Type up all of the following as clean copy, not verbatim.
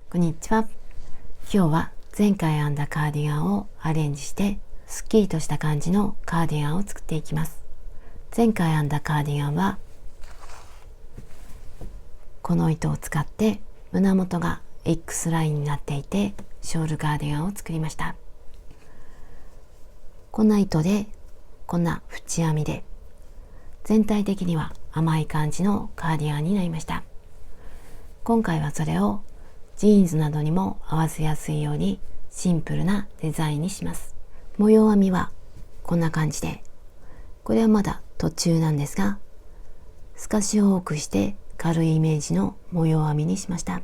こんにちは。今日は前回編んだカーディガンをアレンジしてすっきりとした感じのカーディガンを作っていきます。前回編んだカーディガンはこの糸を使って胸元が X ラインになっていてショールカーディガンを作りました。こんな糸でこんな縁編みで全体的には甘い感じのカーディガンになりました。今回はそれをジーンズなどにも合わせやすいようにシンプルなデザインにします。模様編みはこんな感じで、これはまだ途中なんですが、透かしを多くして軽いイメージの模様編みにしました。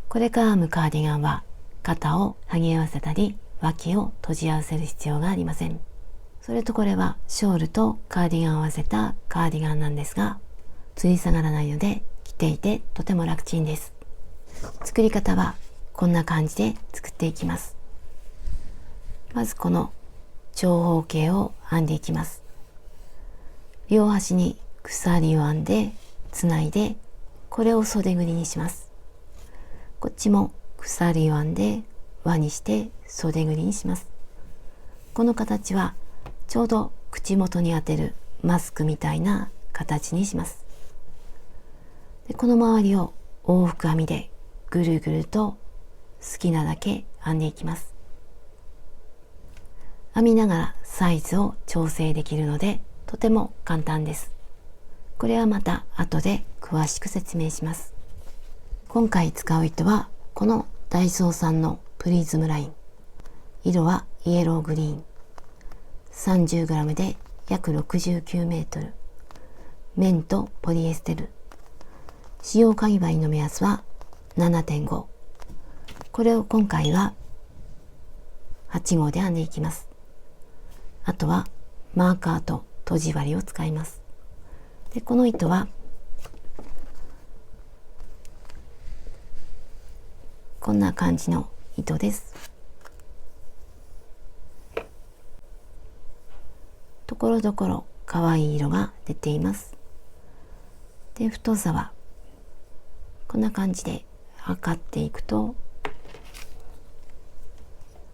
これから編むカーディガンは肩を剥ぎ合わせたり脇を閉じ合わせる必要がありません。それとこれはショールとカーディガンを合わせたカーディガンなんですが、吊り下がらないので着ていてとても楽ちんです。作り方はこんな感じで作っていきます。まずこの長方形を編んでいきます。両端に鎖を編んでつないで、これを袖ぐりにします。こっちも鎖を編んで輪にして袖ぐりにします。この形はちょうど口元に当てるマスクみたいな形にします。でこの周りを往復編みでぐるぐると好きなだけ編んでいきます。編みながらサイズを調整できるのでとても簡単です。これはまた後で詳しく説明します。今回使う糸はこのダイソーさんのプリズムライン。色はイエローグリーン。30g で約69メートル。綿とポリエステル。使用かぎ針の目安は 7.5。これを今回は8号で編んでいきます。あとはマーカーととじ針を使います。でこの糸はこんな感じの糸です。ところどころ可愛い色が出ています。で太さはこんな感じで測っていくと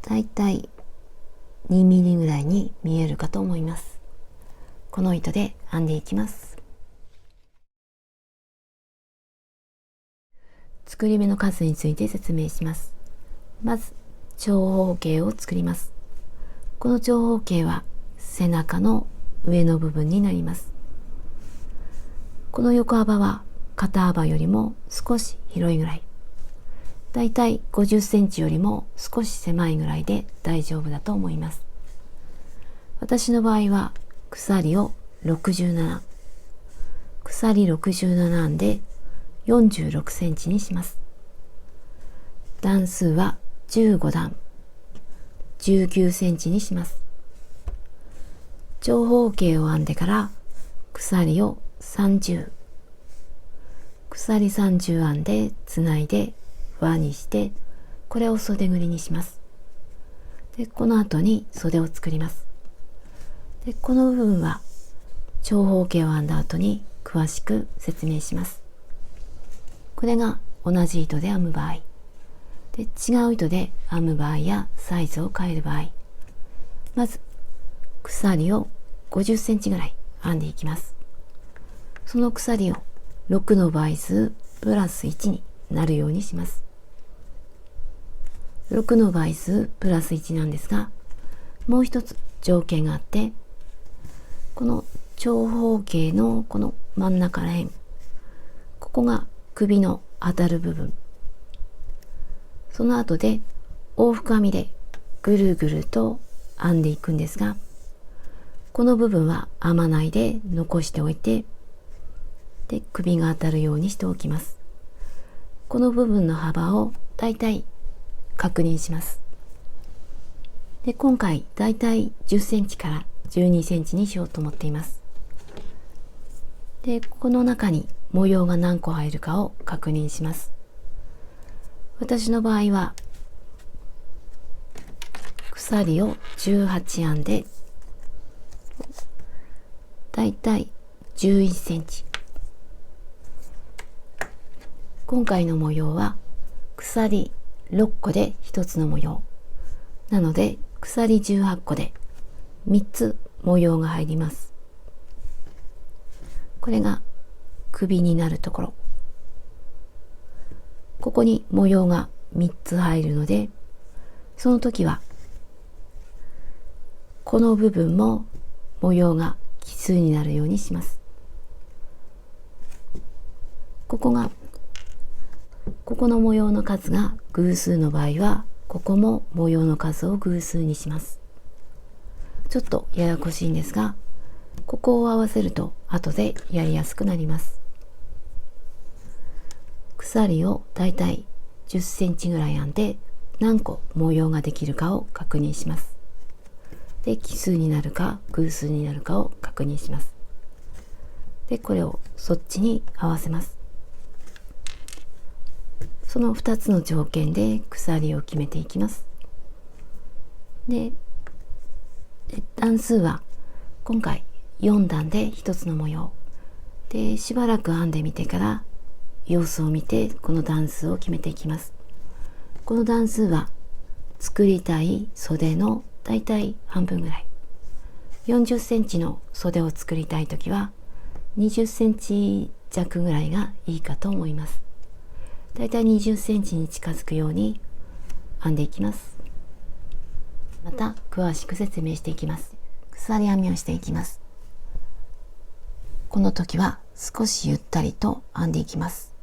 だいたい2ミリぐらいに見えるかと思います。この糸で編んでいきます。作り目の数について説明します。まず長方形を作ります。この長方形は背中の上の部分になります。この横幅は肩幅よりも少し広いぐらい。だいたい50センチよりも少し狭いぐらいで大丈夫だと思います。私の場合は鎖を67。鎖67編んで46センチにします。段数は15段。19センチにします。長方形を編んでから鎖を30。鎖30編んでつないで輪にして、これを袖ぐりにします。でこの後に袖を作ります。でこの部分は長方形を編んだ後に詳しく説明します。これが同じ糸で編む場合で、違う糸で編む場合やサイズを変える場合、まず鎖を50センチぐらい編んでいきます。その鎖を6の倍数プラス1になるようにします。6の倍数プラス1なんですが、もう一つ条件があって、この長方形のこの真ん中らへん、ここが首の当たる部分。その後で往復編みでぐるぐると編んでいくんですが、この部分は編まないで残しておいて、で首が当たるようにしておきます。この部分の幅をだいたい確認します。で今回だいたい10センチから12センチにしようと思っています。でこの中に模様が何個入るかを確認します。私の場合は鎖を18編んでだいたい11センチ。今回の模様は鎖6個で1つの模様なので、鎖18個で3つ模様が入ります。これが首になるところ。ここに模様が3つ入るので、その時はこの部分も模様が奇数になるようにします。ここの模様の数が偶数の場合は、ここも模様の数を偶数にします。ちょっとややこしいんですが、ここを合わせると後でやりやすくなります。鎖をだいたい10センチぐらい編んで、何個模様ができるかを確認します。で、奇数になるか偶数になるかを確認します。で、これをそっちに合わせます。その2つの条件で鎖を決めていきます。で、段数は今回4段で1つの模様で、しばらく編んでみてから様子を見てこの段数を決めていきます。この段数は作りたい袖のだいたい半分ぐらい。40センチの袖を作りたいときは20センチ弱ぐらいがいいかと思います。だいたい20センチに近づくように編んでいきます。また詳しく説明していきます。鎖編みをしていきます。この時は少しゆったりと編んでいきます。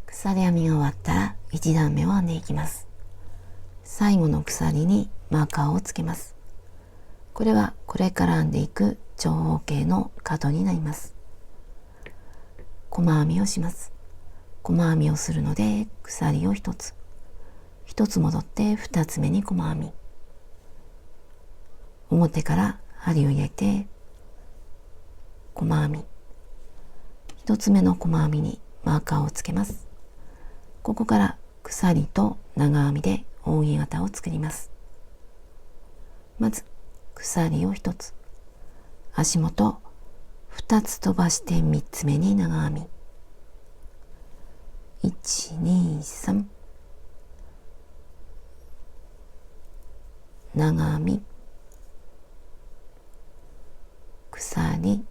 鎖編みが終わったら1段目を編んでいきます。最後の鎖にマーカーをつけます。これはこれから編んでいく長方形の角になります。細編みをします。細編みをするので鎖を1つ戻って2つ目に細編み、表から針を入れて細編み、1つ目の細編みにマーカーをつけます。ここから鎖と長編みで扇形を作ります。まず鎖を1つ、足元2つ飛ばして3つ目に長編み、1、2、3、長編み、鎖、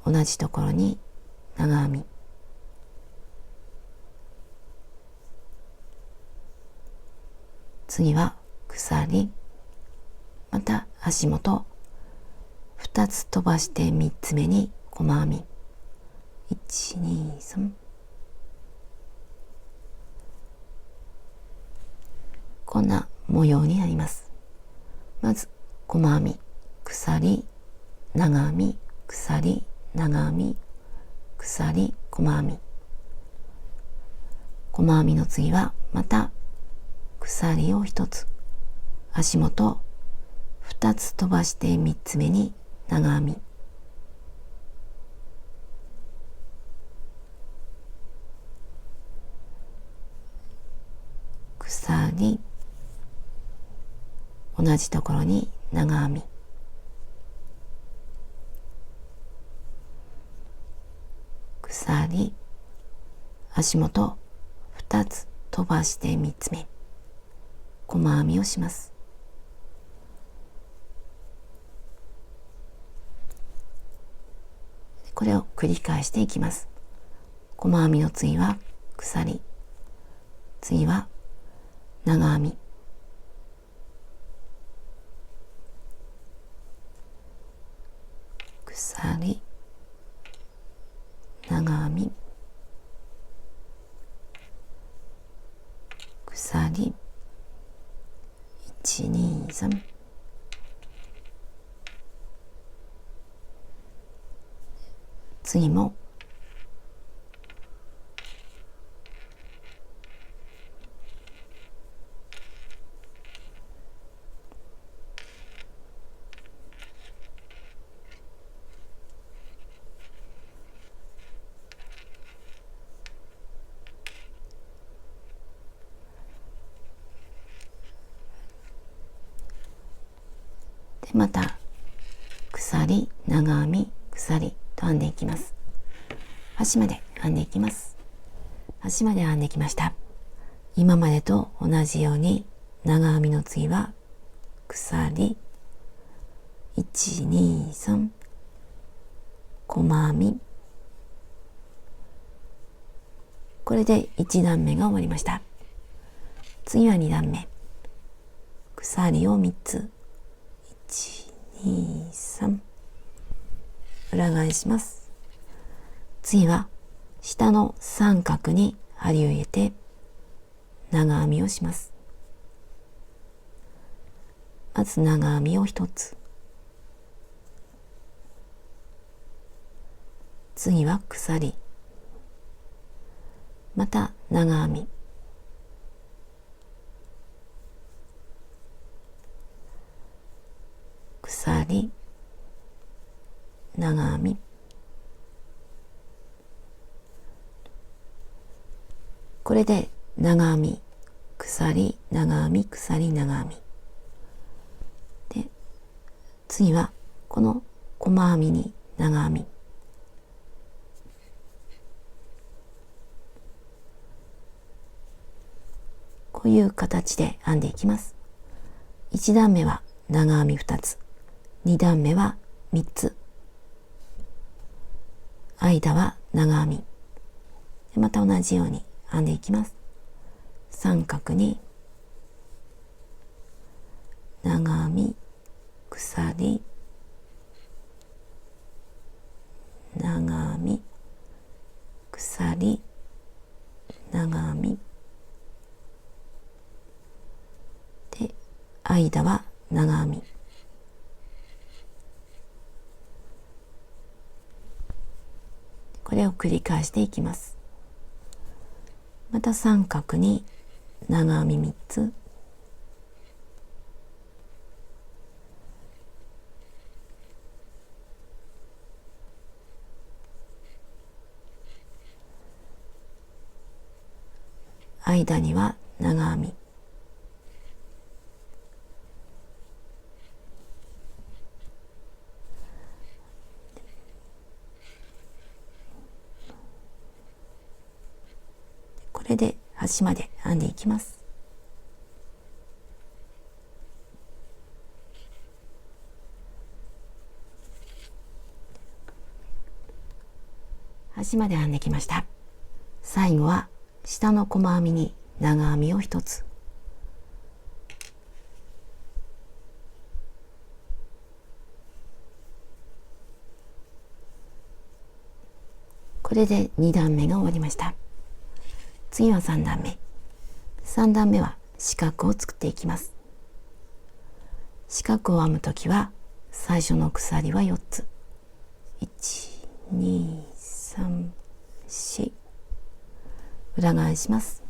同じところに長編み、次は鎖、また足元2つ飛ばして3つ目に細編み、1、2、3、こんな模様になります。まず細編み、鎖、長編み、鎖、長編み、鎖、細編み。細編みの次はまた鎖を1つ、足元2つ飛ばして3つ目に長編み、鎖、同じところに長編み、鎖、足元2つ飛ばして3つ目、細編みをします。これを繰り返していきます。細編みの次は鎖、次は長編み、鎖、長編み、鎖、1、2、3、次もまた鎖、長編み、鎖と編んでいきます。端まで編んでいきます。端まで編んできました。今までと同じように長編みの次は鎖、1、2、3、細編み。これで1段目が終わりました。次は2段目。鎖を3つ。1、2、3。裏返します。次は下の三角に針を入れて長編みをします。まず長編みを1つ。次は鎖。また長編み。鎖、長編み。これで長編み、鎖、長編み、鎖、長編み。で、次はこの細編みに長編み。こういう形で編んでいきます。1段目は長編み2つ、2段目は3つ、間は長編み。また同じように編んでいきます。三角に長編み、鎖、長編み、鎖、長編みで、間は長編み。これを繰り返していきます。また三角に長編み3つ、間には長編み。これで端まで編んでいきます。端まで編んできました。最後は下の細編みに長編みを1つ。これで2段目が終わりました。次は3段目。3段目は四角を作っていきます。四角を編むときは最初の鎖は4つ。1、2、3、4。裏返します。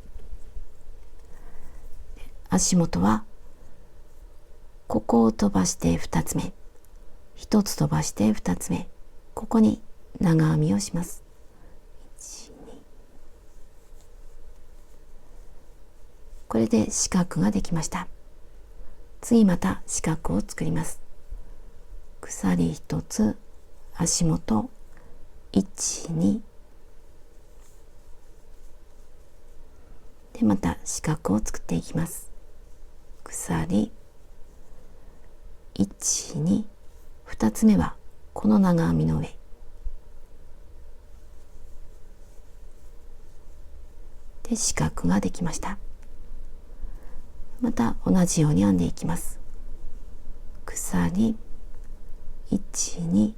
足元はここを飛ばして2つ目。1つ飛ばして2つ目。ここに長編みをします。これで四角ができました。次また四角を作ります。鎖1つ、足元1、2でまた四角を作っていきます。鎖1、2、2つ目はこの長編みの上で四角ができました。また同じように編んでいきます。鎖1、2、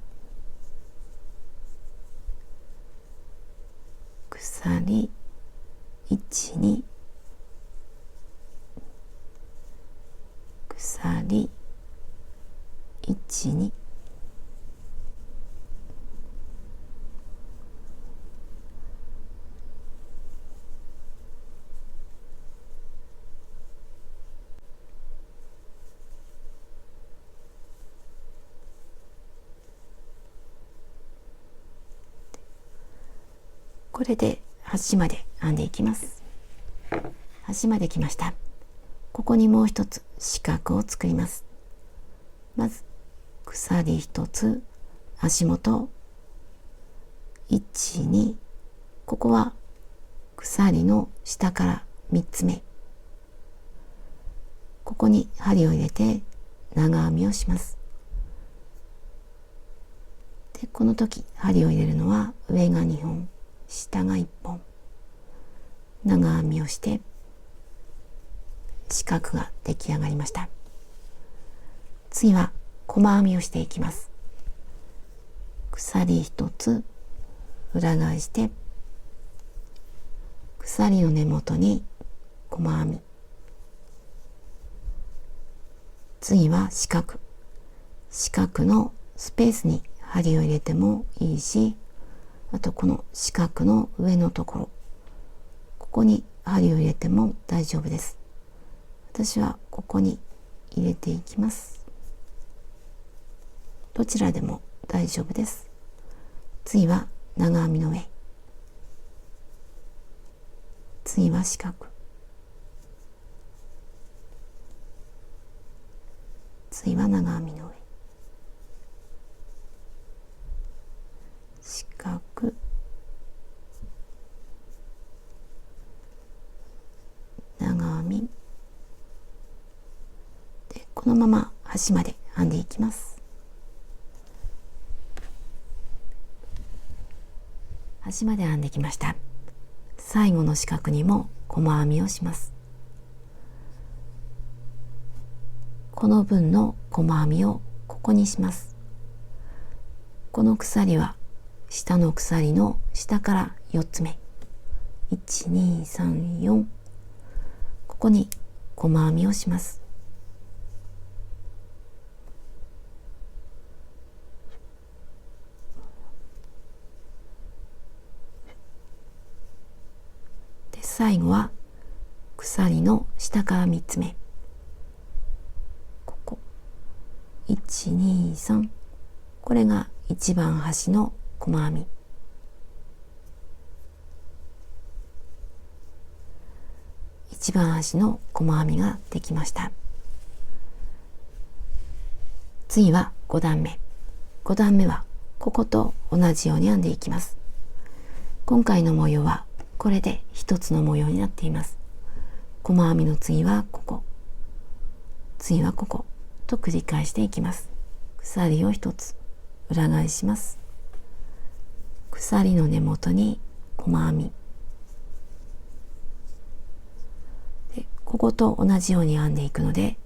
鎖1、2、鎖1、2。これで端まで編んでいきます。端まで来ました。ここにもう一つ四角を作ります。まず鎖1つ、足元1、2、ここは鎖の下から3つ目、ここに針を入れて長編みをします。でこの時針を入れるのは上が2本、下が1本、長編みをして四角が出来上がりました。次は細編みをしていきます。鎖1つ裏返して鎖の根元に細編み、次は四角、四角のスペースに針を入れてもいいし、あとこの四角の上のところ、ここに針を入れても大丈夫です。私はここに入れていきます。どちらでも大丈夫です。次は長編みの上、次は四角、次は長編みの上、四角、長編みで、このまま端まで編んでいきます。端まで編んできました。最後の四角にも細編みをします。この分の細編みをここにします。この鎖は下の鎖の下から4つ目、1、2、3、4、ここに細編みをします。で最後は鎖の下から3つ目、ここ1、2、3、これが一番端の細編み、一番端の細編みができました。次は5段目。5段目はここと同じように編んでいきます。今回の模様はこれで一つの模様になっています。細編みの次はここ、次はここと繰り返していきます。鎖を1つ裏返します。鎖の根元に細編みで、ここと同じように編んでいくので、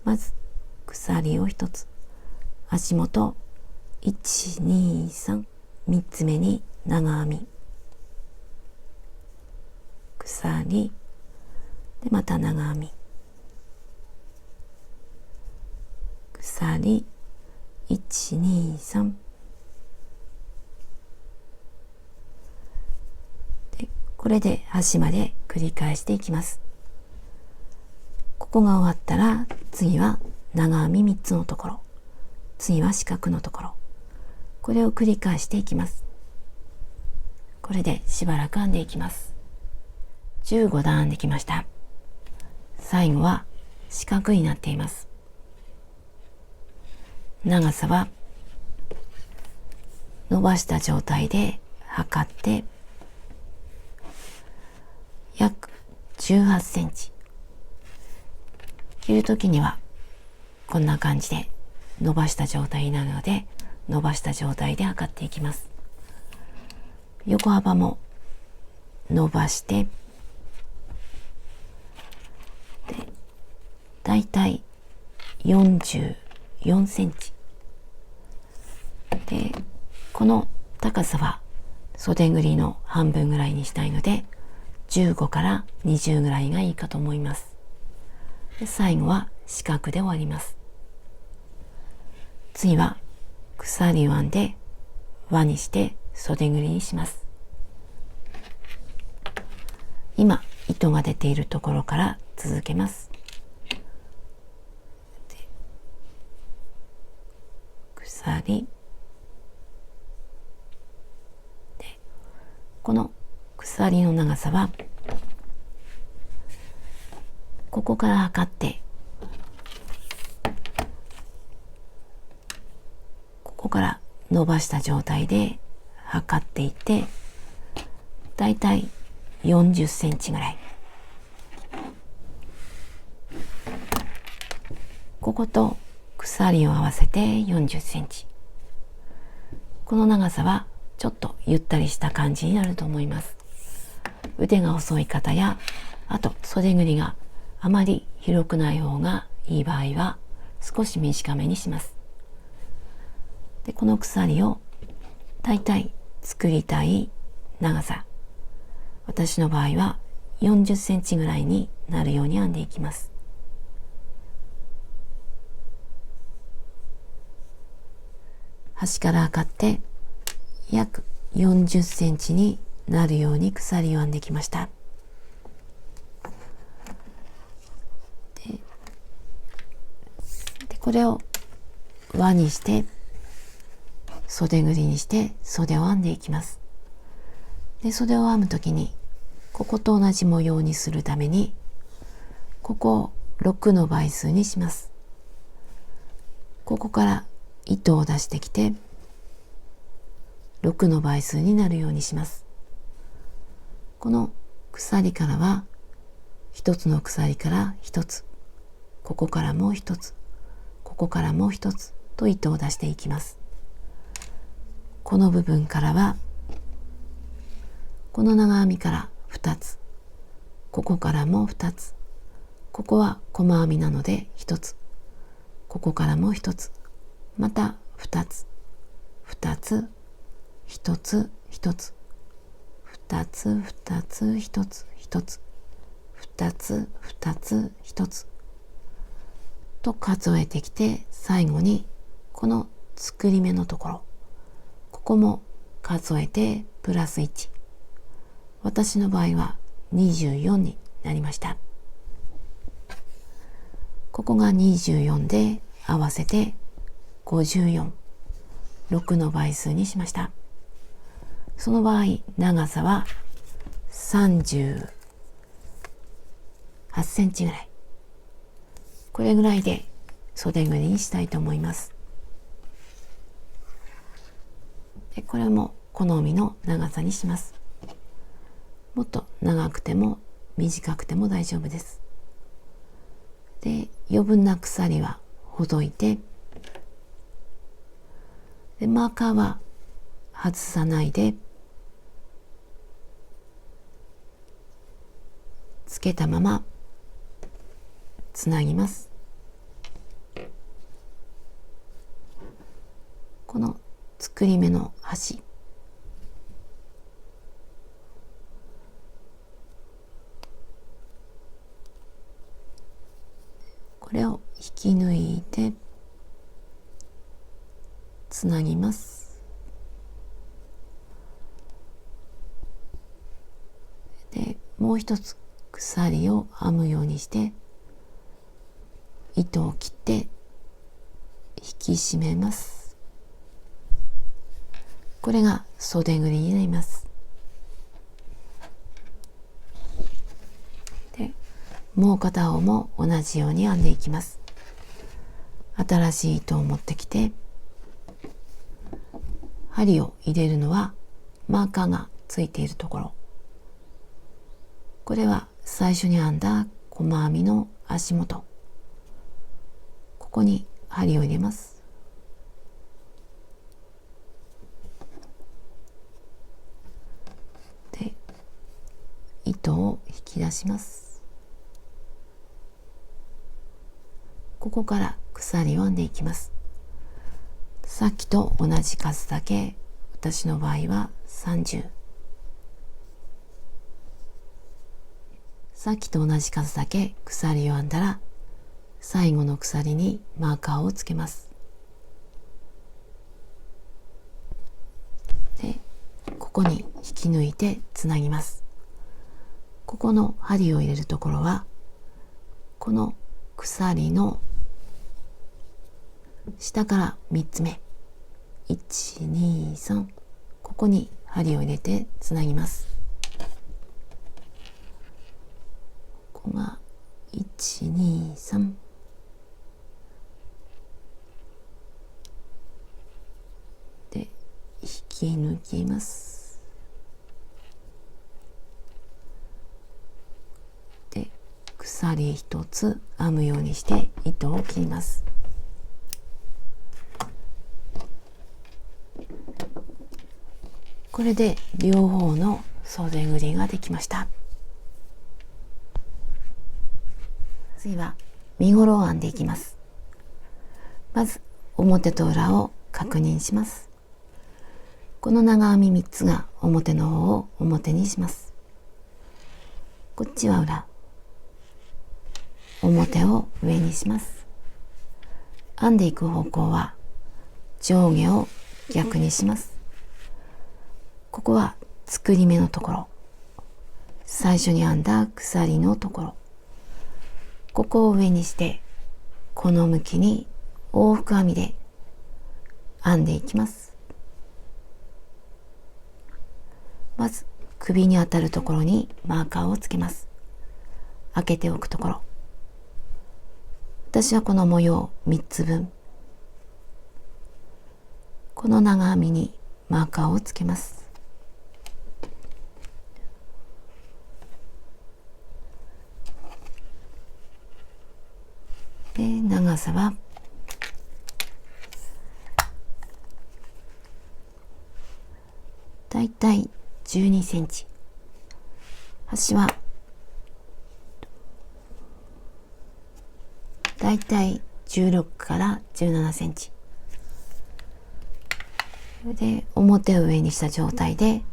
まず鎖を1つ、足元1、2、3、3つ目に長編み、鎖でまた長編み、鎖1、2、3で、これで端まで繰り返していきます。ここが終わったら次は長編み3つのところ、次は四角のところ、これを繰り返していきます。これでしばらく編んでいきます。15段編んできました。最後は四角になっています。長さは伸ばした状態で測って約18センチ。切るときにはこんな感じで伸ばした状態になるので、伸ばした状態で測っていきます。横幅も伸ばしてで、だいたい44センチで、この高さは袖ぐりの半分ぐらいにしたいので15から20ぐらいがいいかと思います。で最後は四角で終わります。次は鎖を編んで輪にして袖ぐりにします。今糸が出ているところから続けます。鎖で、この鎖の長さはここから測ってこから伸ばした状態で測っていって、だいたい40センチぐらい。ここと鎖を合わせて40センチ。この長さはちょっとゆったりした感じになると思います。腕が細い方や、あと袖ぐがあまり広くない方がいい場合は少し短めにします。で、この鎖をだいたい作りたい長さ、私の場合は40センチぐらいになるように編んでいきます。端から測って約40センチになるように鎖を編んできました。でこれを輪にして袖ぐりにして袖を編んでいきます。で袖を編むときにここと同じ模様にするためにここを6の倍数にします。ここから糸を出してきて6の倍数になるようにします。この鎖からは一つの鎖から一つ、ここからもう一つ、ここからもう一つと糸を出していきます。この部分からはこの長編みから2つ、ここからも2つ、ここは細編みなので1つ、ここからも1つ、また2つ、2つ、1つ、1つ、2つ、2つ、1つ、1つ、2つ、2つ、1つと数えてきて、最後にこの作り目のところ、ここも数えてプラス1。私の場合は24になりました。ここが24で合わせて54、6の倍数にしました。その場合、長さは38センチぐらい。これぐらいで袖ぐりにしたいと思います。でこれも好みの長さにします。もっと長くても短くても大丈夫です。で、余分な鎖はほどいて、でマーカーは外さないでつけたままつなぎます。この作り目の端、これを引き抜いてつなぎます。で、もう一つ鎖を編むようにして糸を切って引き締めます。これが袖ぐりになります。で、もう片方も同じように編んでいきます。新しい糸を持ってきて、針を入れるのはマーカーがついているところ。これは最初に編んだ細編みの足元。ここに針を入れます。で、糸を引き出します。ここから鎖を編んでいきます。さっきと同じ数だけ、私の場合は30。さっきと同じ数だけ鎖を編んだら、最後の鎖にマーカーをつけます。で、ここに引き抜いてつなぎます。ここの針を入れるところは、この鎖の下から3つ目、1、2、3、ここに針を入れてつなぎます。ここが1、2、3、き抜きます。で、鎖一つ編むようにして糸を切ります。これで両方の袖ぐりができました。次は身ごろを編んでいきます。まず表と裏を確認します。この長編み3つが表の方を表にします。こっちは裏、表を上にします。編んでいく方向は上下を逆にします。ここは作り目のところ、最初に編んだ鎖のところ、ここを上にしてこの向きに往復編みで編んでいきます。まず首に当たるところにマーカーをつけます。開けておくところ、私はこの模様3つ分、この長編みにマーカーをつけます。で、長さはだいたい12センチ、端はだいたい16から17センチで、表を上にした状態で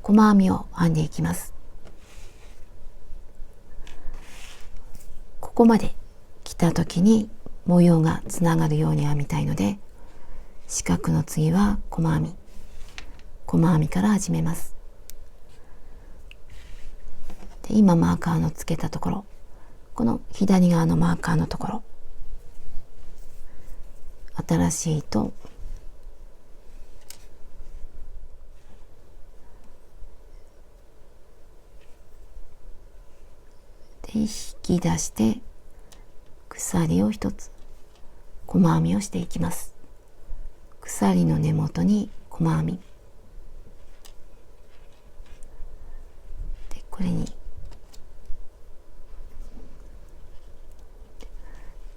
細編みを編んでいきます。ここまで来た時に模様がつながるように編みたいので、四角の次は細編み、細編みから始めます。で、今マーカーのつけたところ、この左側のマーカーのところ、新しい糸で引き出して鎖を一つ細編みをしていきます。鎖の根元に細編みで、これに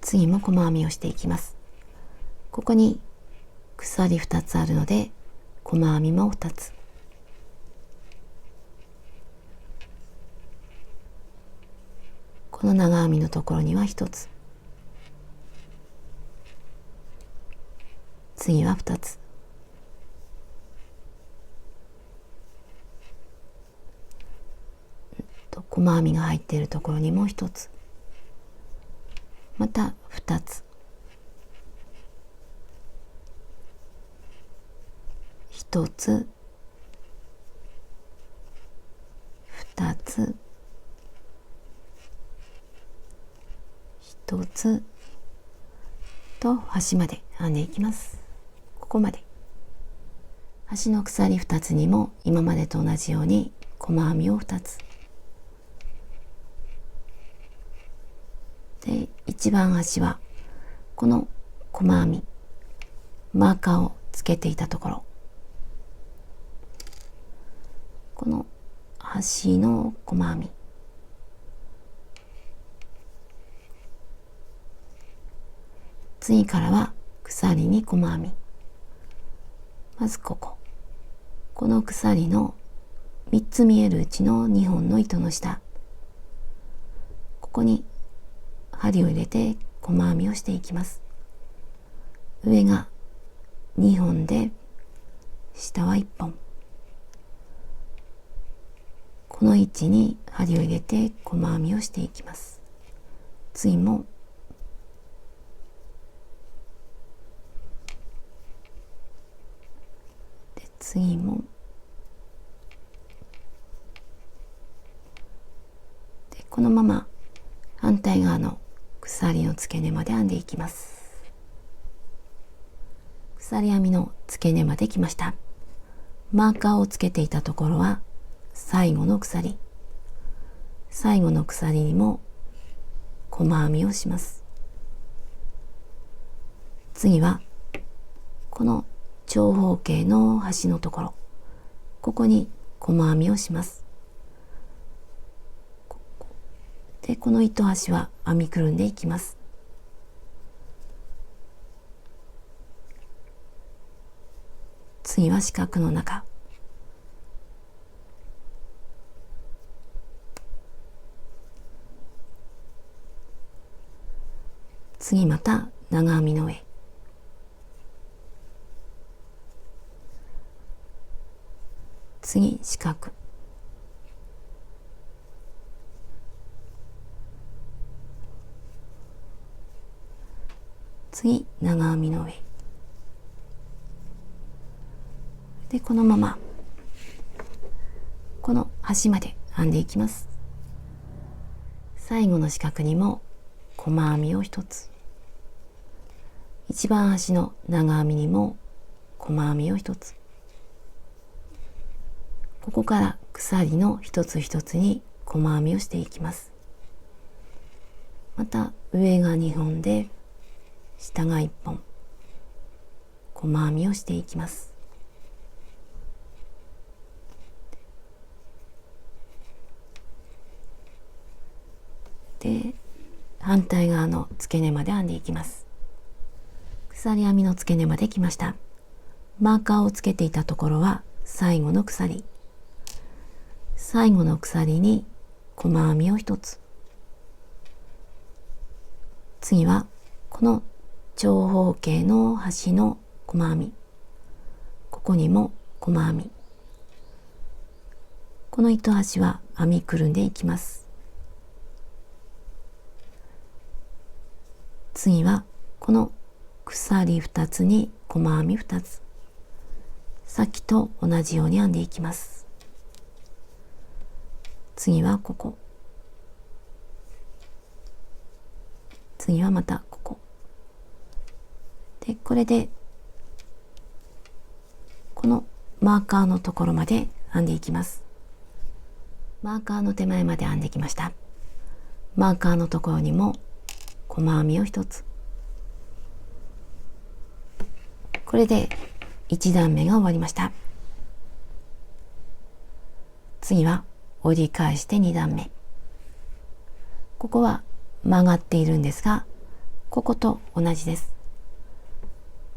次も細編みをしていきます。ここに鎖2つあるので細編みも2つ、この長編みのところには1つ、次は2つ、細編みが入っているところにも1つ、また2つ、1つ、2つ、1つと端まで編んでいきます。ここまで。端の鎖2つにも今までと同じように細編みを2つで、一番端はこの細編みマーカーをつけていたところ、この端の細編み、次からは鎖に細編み、まずこの鎖の3つ見えるうちの2本の糸の下、ここに針を入れて細編みをしていきます。上が2本で下は1本、この位置に針を入れて細編みをしていきます。次もで、次もで、このまま反対側の鎖の付け根まで編んでいきます。鎖編みの付け根まで来ました。マーカーをつけていたところは最後の鎖、最後の鎖にも細編みをします。次はこの長方形の端のところ、ここに細編みをします。で、この糸端は編みくるんでいきます。次は四角の中、次また長編みの上、次四角、次長編みの上で、このままこの端まで編んでいきます。最後の四角にも細編みを一つ、一番端の長編みにも細編みを一つ、ここから鎖の一つ一つに細編みをしていきます。また上が2本で下が1本、細編みをしていきます。で、反対側の付け根まで編んでいきます。鎖編みの付け根まで来ました。マーカーをつけていたところは最後の鎖、最後の鎖に細編みを一つ、次はこの長方形の端の細編み、ここにも細編み、この糸端は編みくるんでいきます。次はこの鎖2つに細編み2つ、さっきと同じように編んでいきます。次はここ、次はまたここで、これでこのマーカーのところまで編んでいきます。マーカーの手前まで編んできました。マーカーのところにも細編みを一つ、これで1段目が終わりました。次は折り返して2段目、ここは曲がっているんですが、ここと同じです。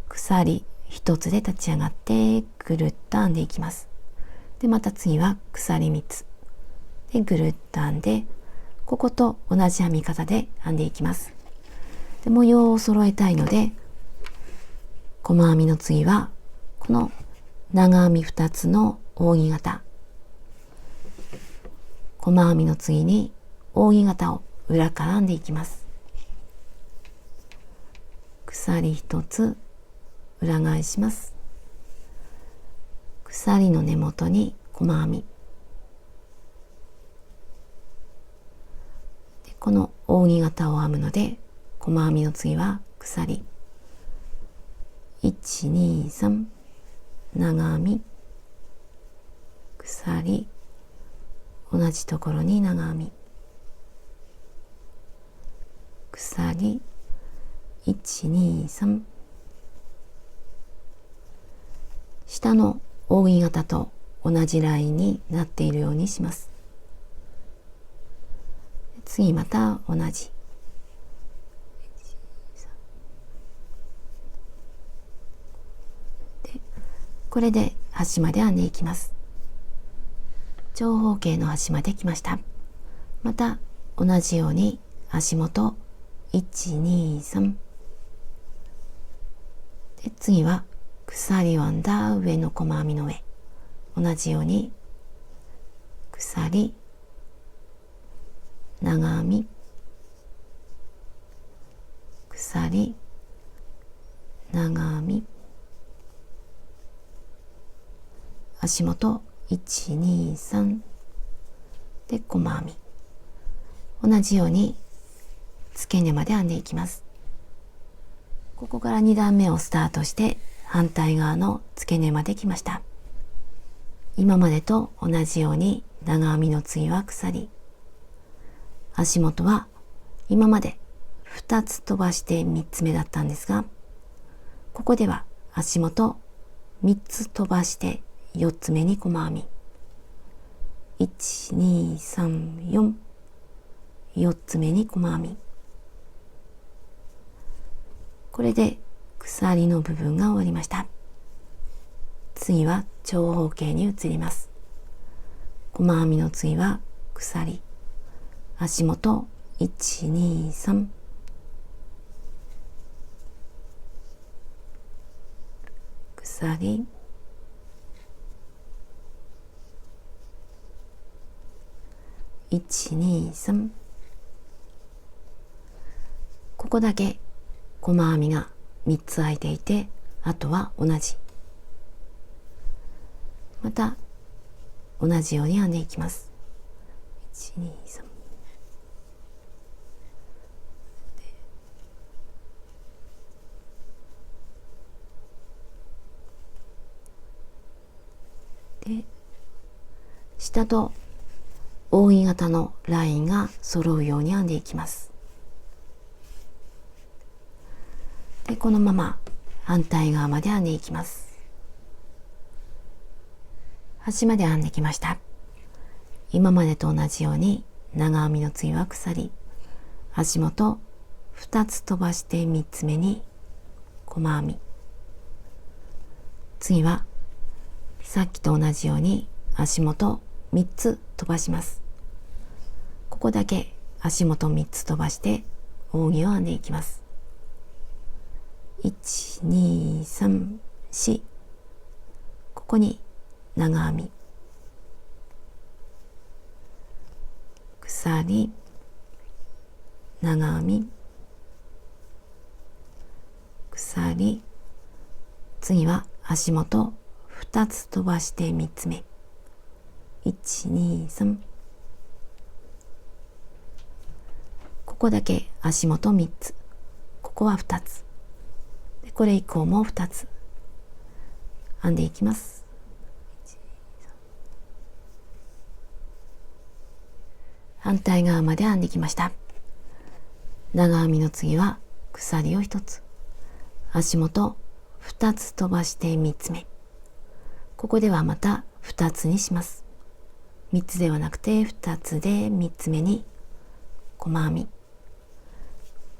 鎖一つで立ち上がってぐるっと編んでいきます。で、また次は鎖3つでぐるっと編んで、ここと同じ編み方で編んでいきます。で、模様を揃えたいので、細編みの次はこの長編み2つの扇形、細編みの次に扇形を裏から編んでいきます。鎖1つ裏返します。鎖の根元に細編みで、この扇形を編むので、細編みの次は鎖1、2、3、長編み、鎖、同じところに長編み、鎖、1、2、3、下の扇形と同じラインになっているようにします。次また同じ。これで端まで編んでいきます。長方形の端まで来ました。また同じように足元1、2、3で、次は鎖を編んだ上の細編みの上、同じように鎖、長編み、鎖、長編み、足元1、2、3で細編み、同じように付け根まで編んでいきます。ここから2段目をスタートして反対側の付け根まで来ました。今までと同じように長編みの次は鎖、足元は今まで2つ飛ばして3つ目だったんですが、ここでは足元3つ飛ばして4つ目に細編み。1、2、3、4。4つ目に細編み。これで鎖の部分が終わりました。次は長方形に移ります。細編みの次は鎖。足元1、2、3。鎖。1、2、3。ここだけ細編みが3つ開いていて、あとは同じ。また同じように編んでいきます。1、2、3。で、下と扇形のラインが揃うように編んでいきます。で、このまま反対側まで編んでいきます。端まで編んできました。今までと同じように長編みの次は鎖。足元2つ飛ばして3つ目に細編み。次はさっきと同じように足元3つ飛ばします。ここだけ足元3つ飛ばして扇を編んでいきます。1、2、3、4。ここに長編み、鎖、長編み、鎖。次は足元2つ飛ばして3つ目。1、2、3。ここだけ足元3つ。ここは2つ。でこれ以降も2つ編んでいきます。反対側まで編んできました。長編みの次は鎖を1つ。足元2つ飛ばして3つ目。ここではまた2つにします。3つではなくて2つで3つ目に細編み。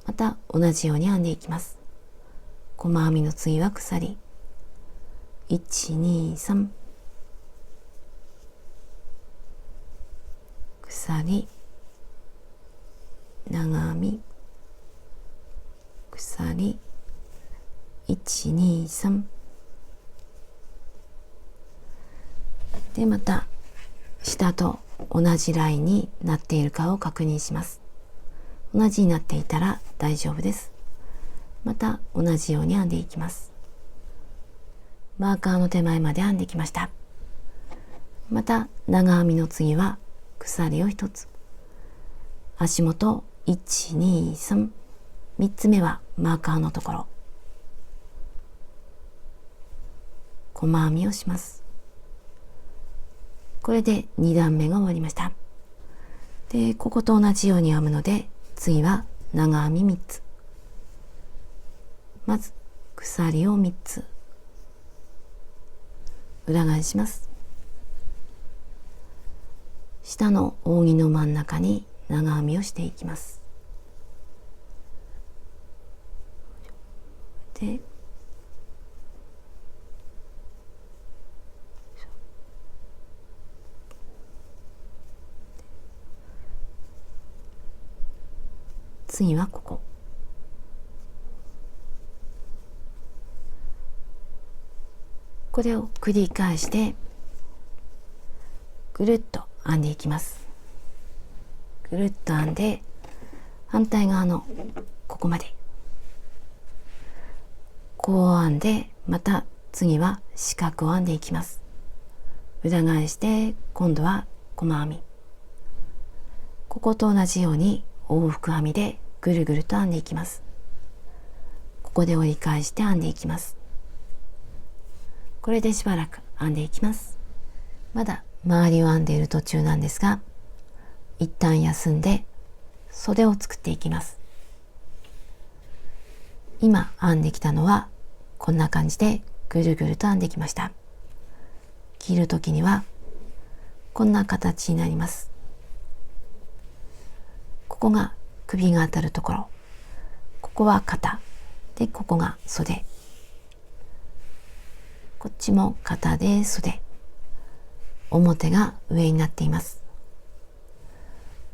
また同じように編んでいきます。細編みの次は鎖。1、2、3。鎖、長編み、鎖、1、2、3。で、また下と同じラインになっているかを確認します。同じになっていたら大丈夫です。また同じように編んでいきます。マーカーの手前まで編んできました。また長編みの次は鎖を1つ。足元1、2、3。3つ目はマーカーのところ。細編みをします。これで2段目が終わりました。で、ここと同じように編むので、次は長編み3つ。まず鎖を3つ。裏返します。下の扇の真ん中に長編みをしていきます。で、次はここ。これを繰り返してぐるっと編んでいきます。ぐるっと編んで反対側のここまでこう編んで、また次は四角を編んでいきます。裏返して今度は細編み。ここと同じように往復編みでぐるぐると編んでいきます。ここで折り返して編んでいきます。これでしばらく編んでいきます。まだ周りを編んでいる途中なんですが、一旦休んで袖を作っていきます。今編んできたのはこんな感じでぐるぐると編んできました。切るときにはこんな形になります。ここが首が当たるところ、ここは肩で、ここが袖、こっちも肩で袖、表が上になっています。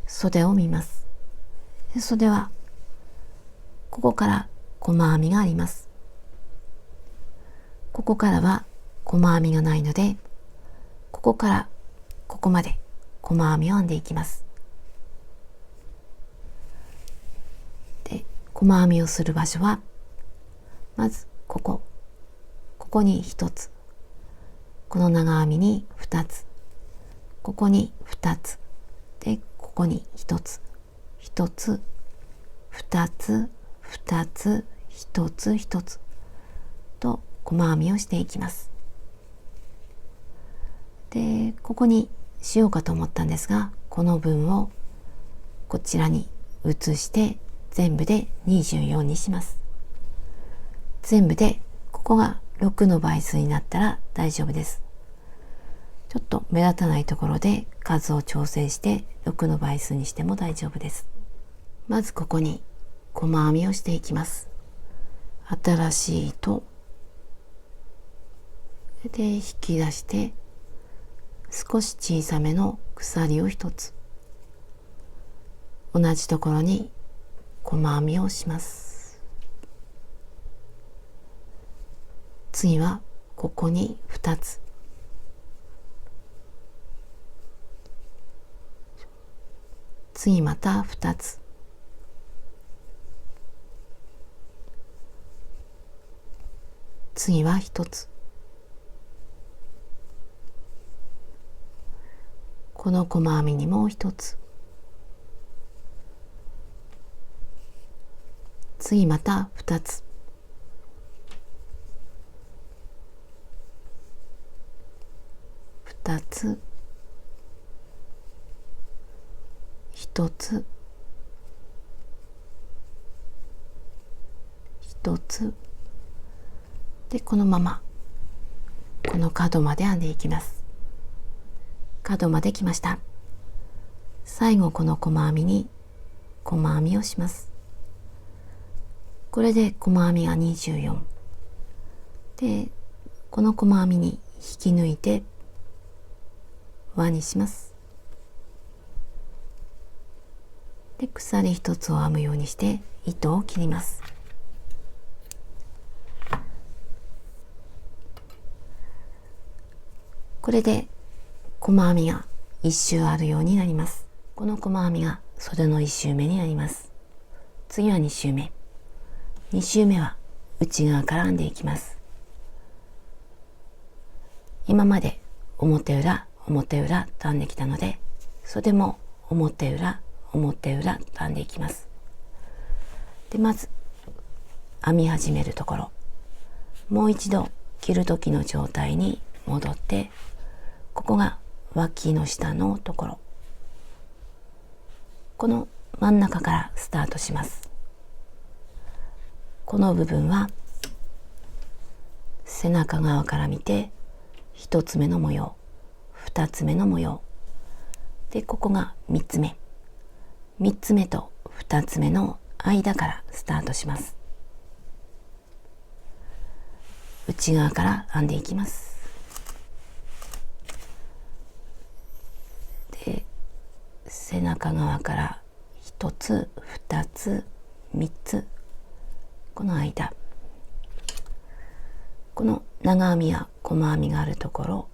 袖を見ます。で袖はここから細編みがあります。ここからは細編みがないので、ここからここまで細編みを編んでいきます。で、細編みをする場所はまずここに1つ、この長編みに2つ、ここに2つで、ここに1つ、1つ、2つ、2つ、1つ、1つと細編みをしていきます。で、ここにしようかと思ったんですが、この分をこちらに移して全部で24にします。全部でここが6の倍数になったら大丈夫です。ちょっと目立たないところで数を調整して6の倍数にしても大丈夫です。まずここに細編みをしていきます。新しい糸で引き出して少し小さめの鎖を1つ、同じところに細編みをします。次はここに2つ、次また2つ、次は1つ、この細編みにも1つ、次また2つ、2つ、1つ、1つで、このままこの角まで編んでいきます。角まで来ました。最後この細編みに細編みをします。これで細編みが24で、この細編みに引き抜いて輪にします。で、鎖一つを編むようにして糸を切ります。これで細編みが1周あるようになります。この細編みが袖の1周目になります。次は2周目。2周目は内側から編んでいきます。今まで表裏表裏と編んできたので、袖も表裏表裏と編んでいきます。で、まず編み始めるところ、もう一度切る時の状態に戻って、ここが脇の下のところ、この真ん中からスタートします。この部分は背中側から見て1つ目の模様、2つ目の模様で、ここが3つ目、3つ目と2つ目の間からスタートします。内側から編んでいきます。で、背中側から1つ2つ3つ、この間、この長編みや細編みがあるところ、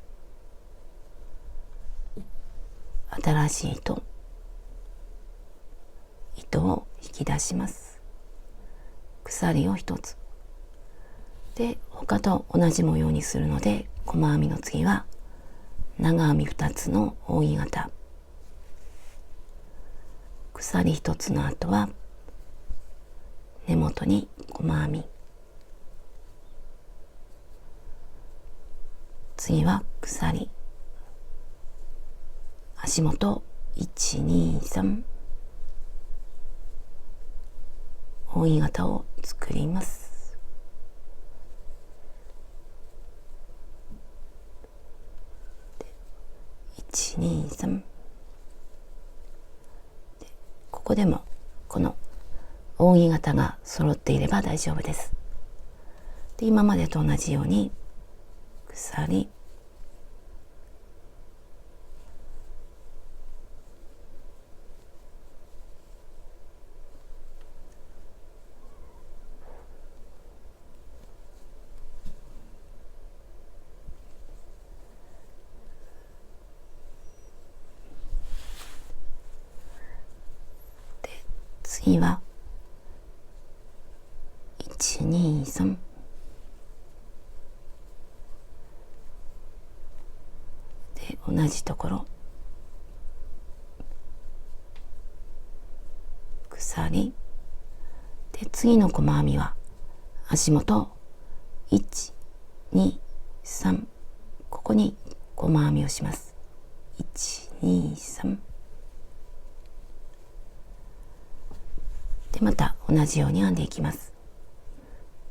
新しい糸を引き出します。鎖を1つで、他と同じ模様にするので、細編みの次は長編み2つの扇形、鎖1つの後は根元に細編み、次は鎖、足元1、2、3、扇形を作ります。123。ここでもこの扇形が揃っていれば大丈夫です。で、今までと同じように鎖、次は123。で、同じところ鎖で、次の細編みは足元1、2、3、ここに細編みをします。1、2、3で、また同じように編んでいきます。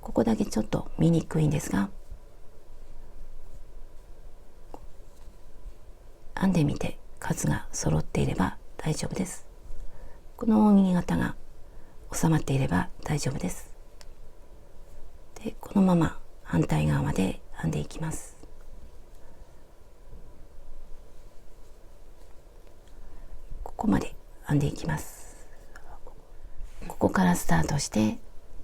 ここだけちょっと見にくいんですが、編んでみて数が揃っていれば大丈夫です。この扇形が収まっていれば大丈夫です。で、このまま反対側まで編んでいきます。ここまで編んでいきます。ここからスタートして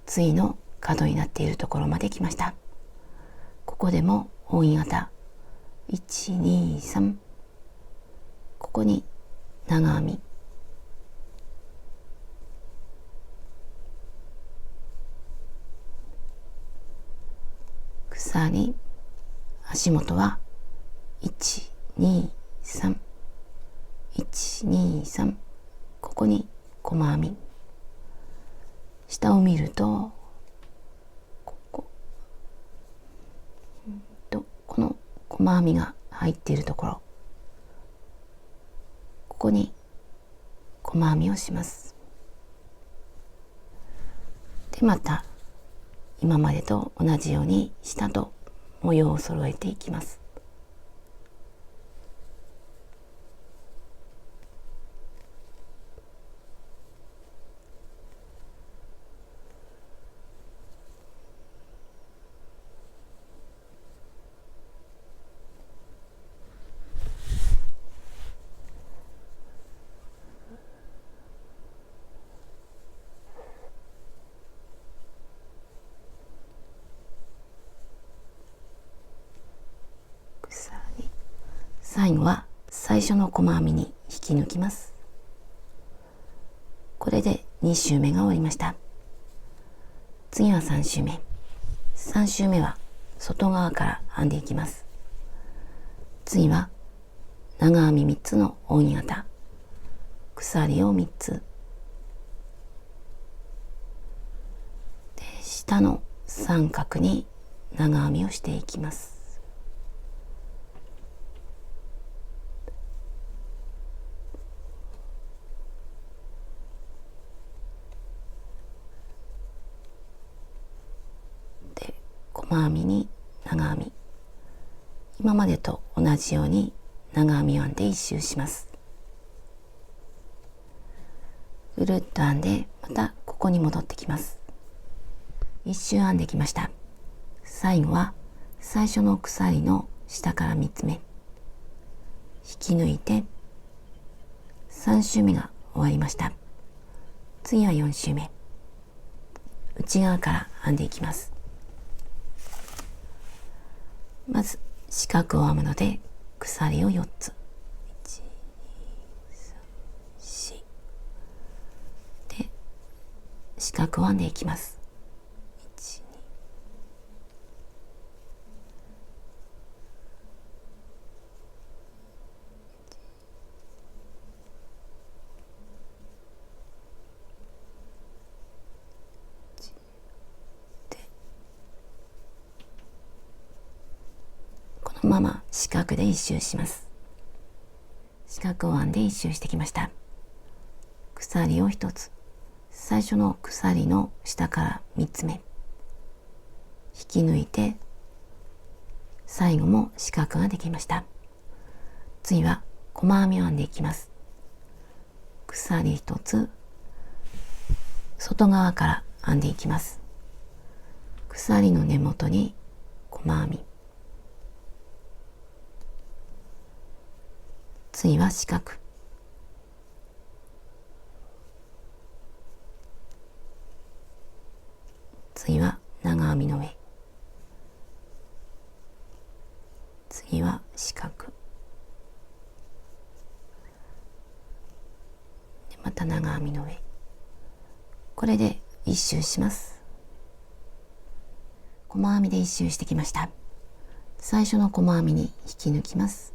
次の角になっているところまで来ました。ここでも扇形1、2、3、ここに長編み、鎖、足元は1、2、3、1、2、3、ここに細編み、下を見るとこの細編みが入っているところ、ここに細編みをします。で、また今までと同じように下と模様を揃えていきます。最後は最初の細編みに引き抜きます。これで2周目が終わりました。次は3周目。3周目は外側から編んでいきます。次は長編み3つの扇形、鎖を3つで、下の三角に長編みをしていきます。細編みに長編み、今までと同じように長編みを編んで一周します。ぐるっと編んで、またここに戻ってきます。一周編んできました。最後は最初の鎖の下から3つ目引き抜いて3周目が終わりました。次は4周目、内側から編んでいきます。まず四角を編むので鎖を4つ、1、2、3、4で四角を編んでいきます。1、2、このまま四角で一周します。四角を編んで一周してきました。鎖を1つ、最初の鎖の下から3つ目引き抜いて、最後も四角ができました。次は細編みを編んでいきます。鎖1つ外側から編んでいきます。鎖の根元に細編み、次は四角、次は長編みの上、次は四角でまた長編みの上、これで一周します。細編みで一周してきました。最初の細編みに引き抜きます。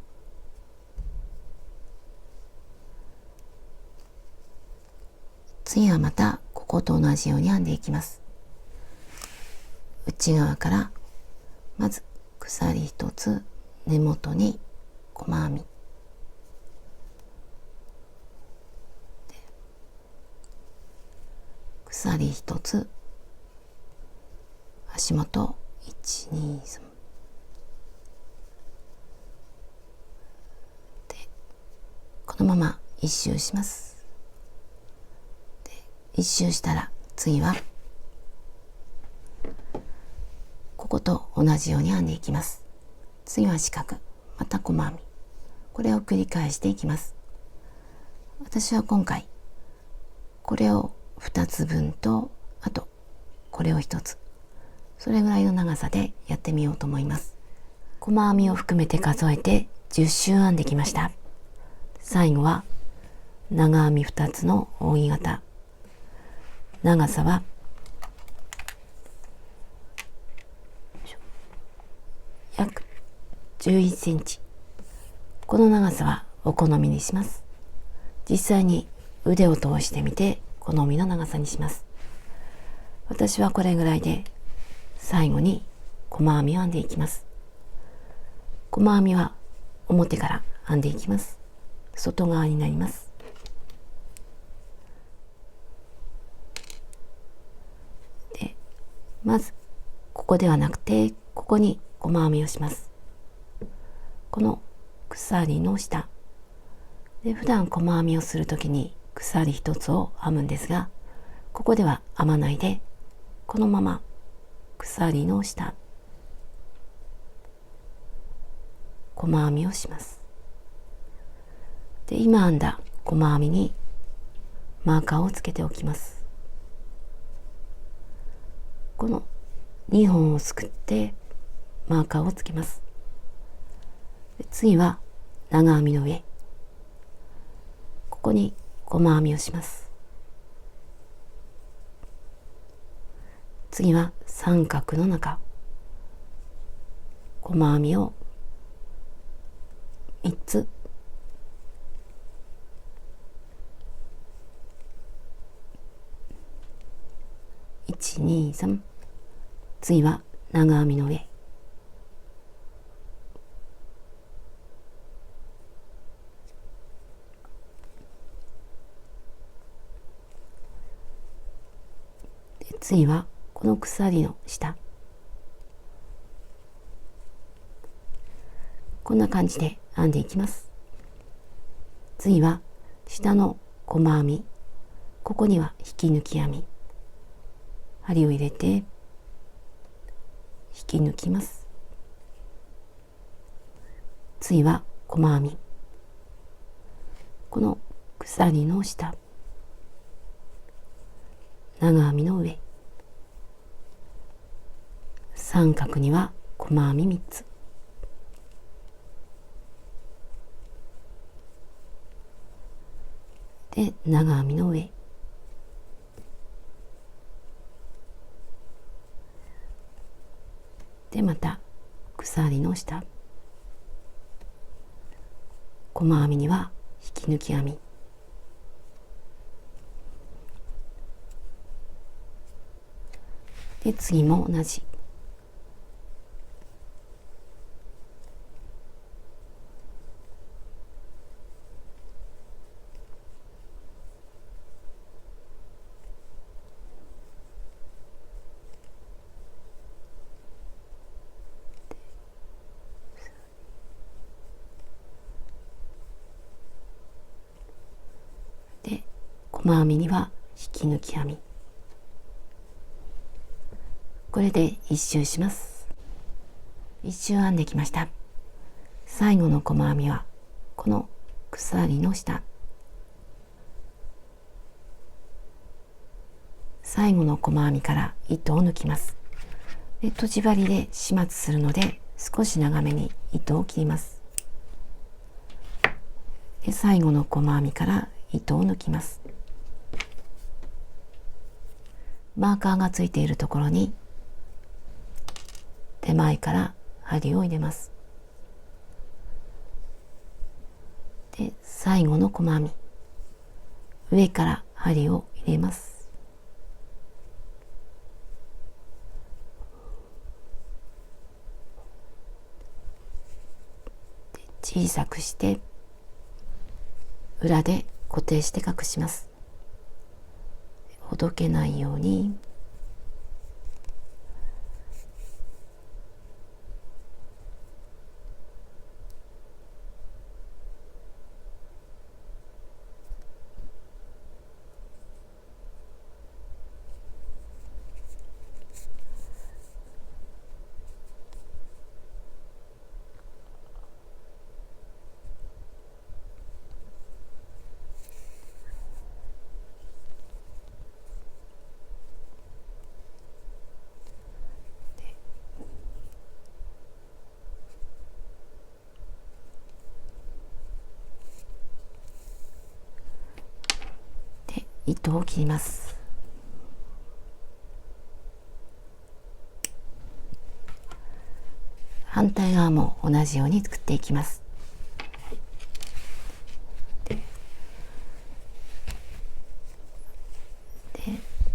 次はまたここと同じように編んでいきます。内側からまず鎖1つ根元に細編み、鎖1つ足元1、2、3でこのまま一周します。で一周したら次はここと同じように編んでいきます。次は四角、また細編み、これを繰り返していきます。私は今回これを2つ分とあとこれを1つ、それぐらいの長さでやってみようと思います。細編みを含めて数えて10周編んできました。最後は長編み2つの扇形、長さは約11センチ、この長さはお好みにします。実際に腕を通してみて好みの長さにします。私はこれぐらいで最後に細編みを編んでいきます。細編みは表から編んでいきます。外側になります。でまずここではなくてここに細編みをします。この鎖の下で、普段細編みをするときに鎖一つを編むんですが、ここでは編まないでこのまま鎖の下細編みをします。で今編んだ細編みにマーカーをつけておきます。この2本をすくってマーカーをつけます。で次は長編みの上、ここに細編みをします。次は三角の中、細編みを3つ、1、2、3、次は長編みの上、で次はこの鎖の下、こんな感じで編んでいきます。次は下の細編み、ここには引き抜き編み、針を入れて引き抜きます。次は細編み、この鎖の下、長編みの上、三角には細編み3つ、で長編みの上、でまた鎖の下、細編みには引き抜き編み、で次も同じ、細編みには引き抜き編み。これで一周します。一周編んできました。最後の細編みはこの鎖の下、最後の細編みから糸を抜きます。で、とじ針で始末するので少し長めに糸を切ります。で、最後の細編みから糸を抜きます。マーカーがついているところに手前から針を入れます。で、最後の細編み、上から針を入れます。で、小さくして裏で固定して隠します。ほどけないように。糸を切ります。反対側も同じように作っていきます。で、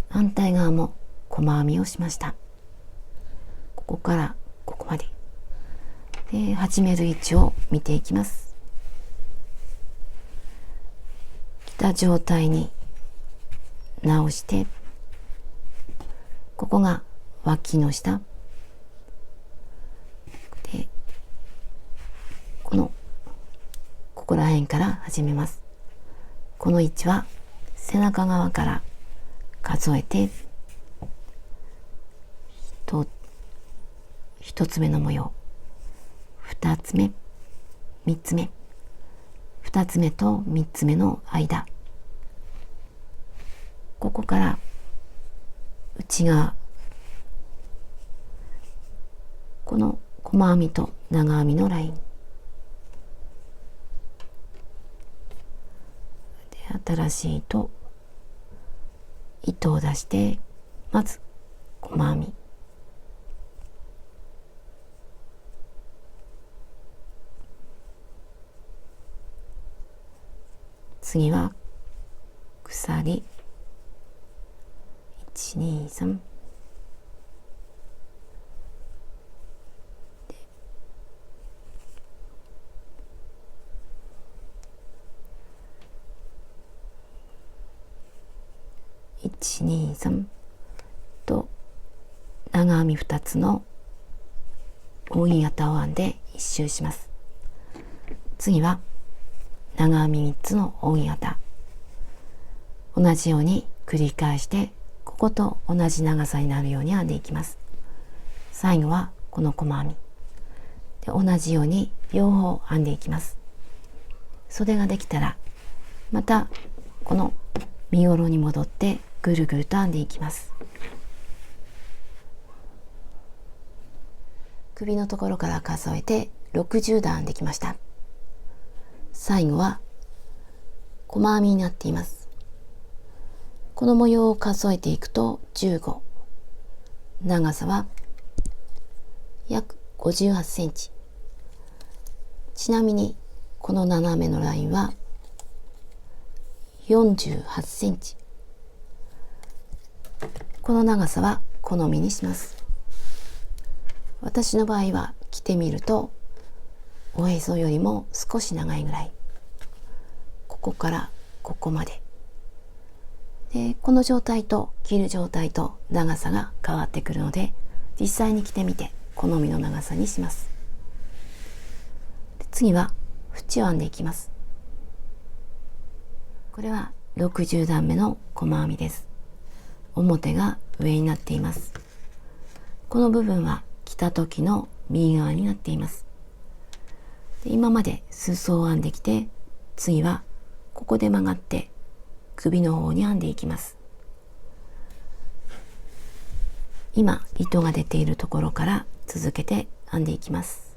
反対側も細編みをしました。ここからここまで。で、始める位置を見ていきます。来た状態に直して、ここが脇の下で、ここら辺から始めます。この位置は背中側から数えて1つ目の模様、2つ目、3つ目、2つ目と3つ目の間、ここから内側、この細編みと長編みのラインで、新しい糸を出して、まず細編み、次は鎖1、2、31、2、3と長編み2つの覆い型を編んで1周します。次は長編み3つの覆い型、同じように繰り返してここと同じ長さになるように編んでいきます。最後はこの細編みで同じように両方編んでいきます。袖ができたらまたこの身ごろに戻ってぐるぐると編んでいきます。首のところから数えて60段編んできました。最後は細編みになっています。この模様を数えていくと15、長さは約58センチ。ちなみにこの斜めのラインは48センチ。この長さは好みにします。私の場合は着てみるとおへそよりも少し長いぐらい、ここからここまでで、この状態と着る状態と長さが変わってくるので、実際に着てみて好みの長さにします。で、次は縁を編んでいきます。これは60段目の細編みです。表が上になっています。この部分は着た時の右側になっています。で今まで裾を編んできて、次はここで曲がって首の方に編んでいきます。今糸が出ているところから続けて編んでいきます。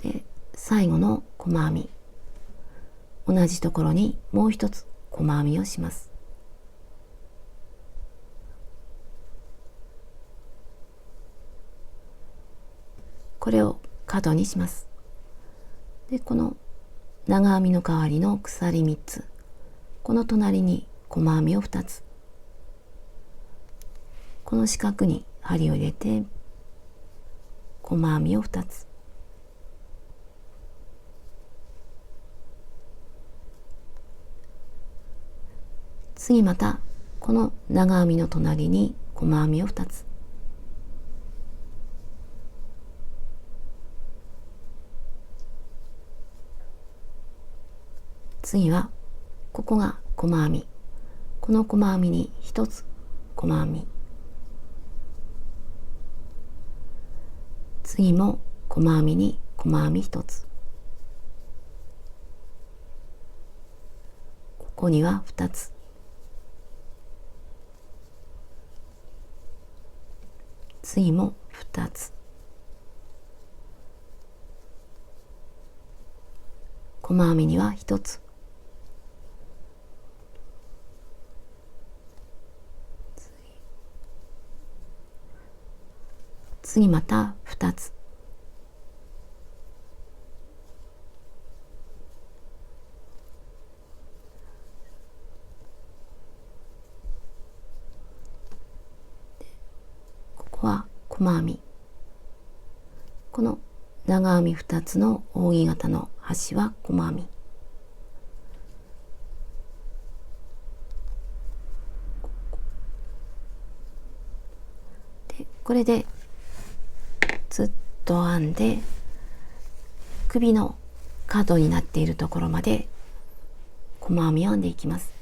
で最後の細編み、同じところにもう一つ細編みをします。これを角にします。でこの長編みの代わりの鎖3つ、この隣に細編みを2つ、この四角に針を入れて細編みを2つ、次またこの長編みの隣に細編みを2つ、次はここが細編み、この細編みに1つ細編み、次も細編みに細編み1つ、ここには2つ、次も2つ、細編みには1つ、次また2つ、ここは細編み、この長編み2つの扇形の端は細編み、でこれでずっと編んで首の角になっているところまで細編みを編んでいきます。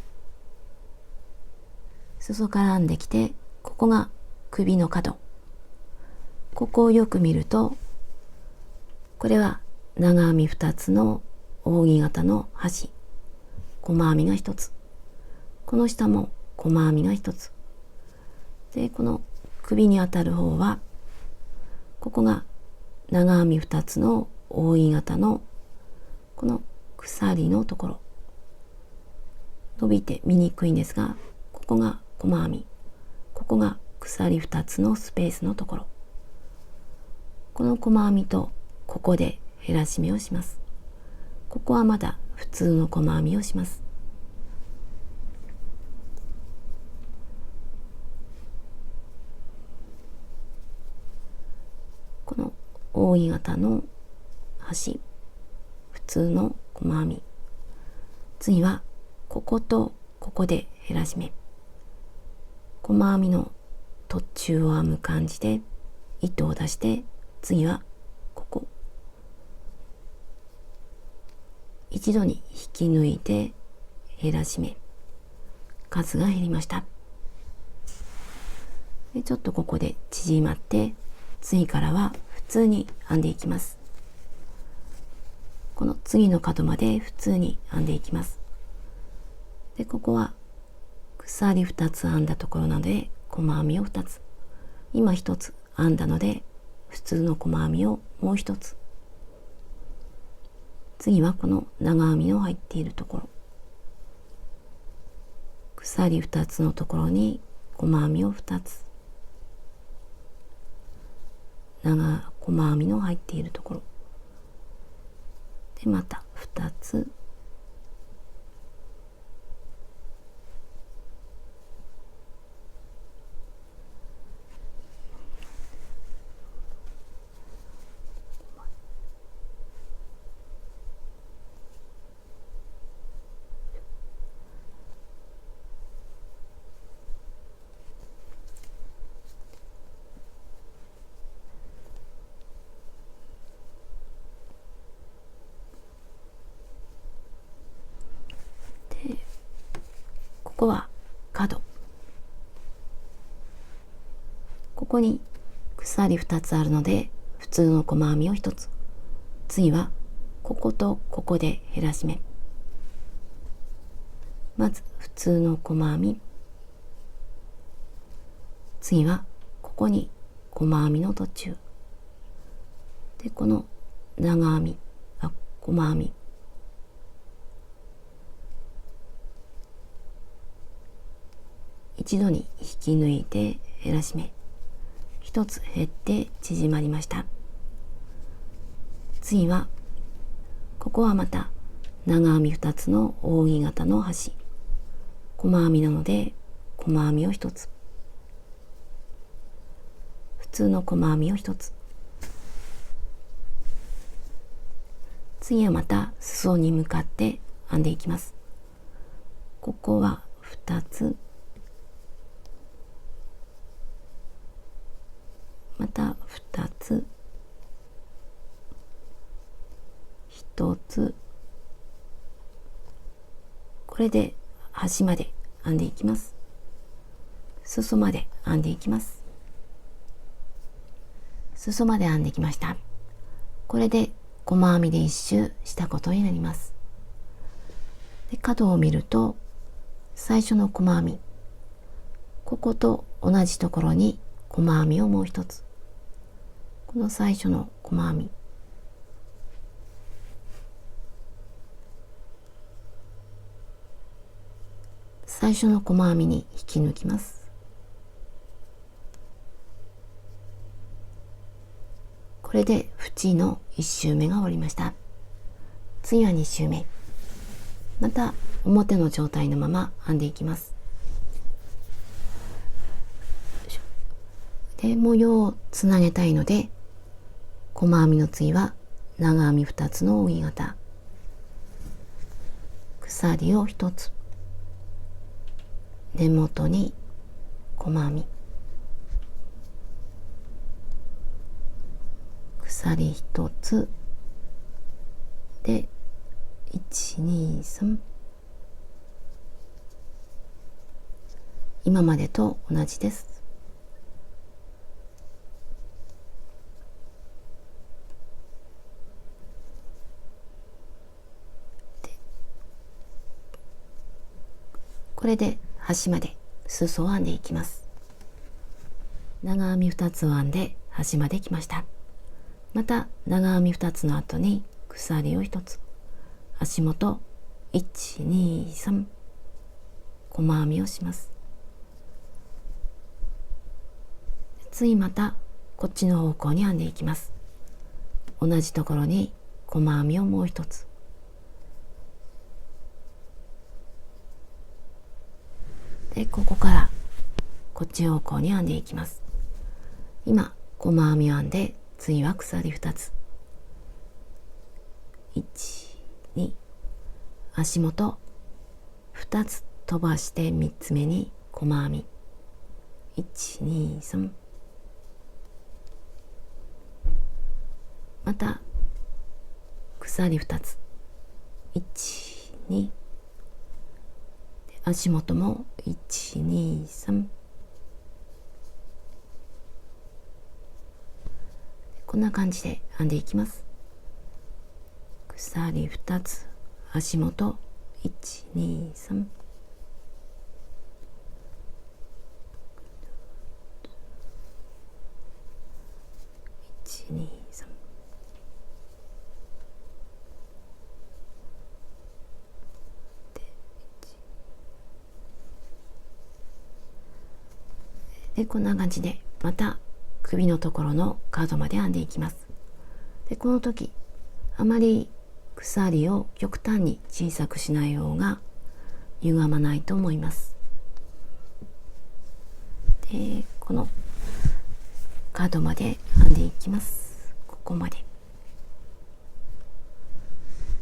裾から編んできて、ここが首の角、ここをよく見ると、これは長編み2つの扇形の端、細編みが1つ、この下も細編みが1つで、この首にあたる方はここが長編み2つの扇形のこの鎖のところ、伸びて見にくいんですが、ここが細編み、ここが鎖2つのスペースのところ、この細編みとここで減らし目をします。ここはまだ普通の細編みをします。この扇形の端、普通の細編み、次はこことここで減らし目、細編みの途中を編む感じで糸を出して、次はここ一度に引き抜いて減らし目、数が減りました。でちょっとここで縮まって、次からは普通に編んでいきます。この次の角まで普通に編んでいきます。でここは鎖2つ編んだところなので細編みを2つ、今1つ編んだので普通の細編みをもう1つ、次はこの長編みの入っているところ、鎖2つのところに細編みを2つ、細編みの入っているところでまた2つ、こは角、ここに鎖2つあるので普通の細編みを1つ、次はこことここで減らし目、まず普通の細編み、次はここに細編みの途中で、この長編み、細編み、一度に引き抜いて減らし目、一つ減って縮まりました。次はここはまた長編み2つの扇形の端、細編みなので細編みを1つ、普通の細編みを1つ、次はまた裾に向かって編んでいきます。ここは2つ、また2つ、1つ、これで端まで編んでいきます。裾まで編んでいきます。裾まで編んできました。これで細編みで一周したことになります。で、角を見ると最初の細編み、ここと同じところに細編みをもう一つ、この最初の細編み、最初の細編みに引き抜きます。これで縁の1周目が終わりました。次は2周目、また表の状態のまま編んでいきます。で、模様をつなげたいので、細編みの次は長編み2つの扇形、鎖を1つ、根元に細編み、鎖1つで1、2、3、今までと同じです。これで端まで裾を編んでいきます。長編み2つを編んで端まで来ました。また長編み2つの後に鎖を1つ、足元1、2、3、細編みをします。次またこっちの方向に編んでいきます。同じところに細編みをもう1つ、で、ここからこっち方向に編んでいきます。今細編みを編んで、次は鎖2つ、1、2、足元2つ飛ばして3つ目に細編み、1、2、3、また鎖2つ、1、2、足元も1、2、3、こんな感じで編んでいきます。鎖2つ、足元1、2、3、1、2、3、で、こんな感じでまた首のところの角まで編んでいきます。で、この時あまり鎖を極端に小さくしない方が歪まないと思います。で、この角まで編んでいきます。ここまで